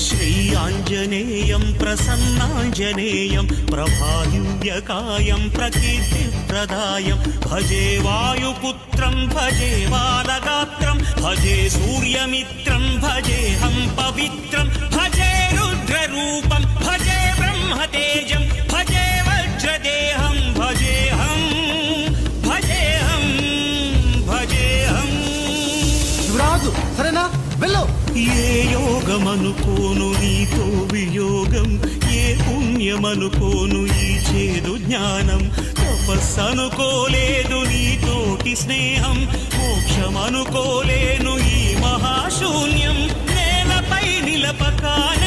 శ్రీ ఆంజనేయం ప్రసన్నాంజనేయం ప్రభాదివ్యకాయం ప్రకీర్తిప్రదాయం భజే వాయుపుత్రం భజే బాలగాత్రం భజే సూర్యమిత్రం భజేహం పవిత్రం భజే రుద్రరూపం భజే బ్రహ్మతేజం భజే వజ్రదేహం భజేహం భజేహం భజేహం. రాజు సరేనా వెళ్ళు. ఏ యోగమనుకోను నీతో వియోగం, ఏ పుణ్యమనుకోను ఈ చేదు జ్ఞానం, తపస్సనుకోలేదు నీతోటి స్నేహం, మోక్షమనుకోలేను ఈ మహాశూన్యం, నేలపై నిలపకాయ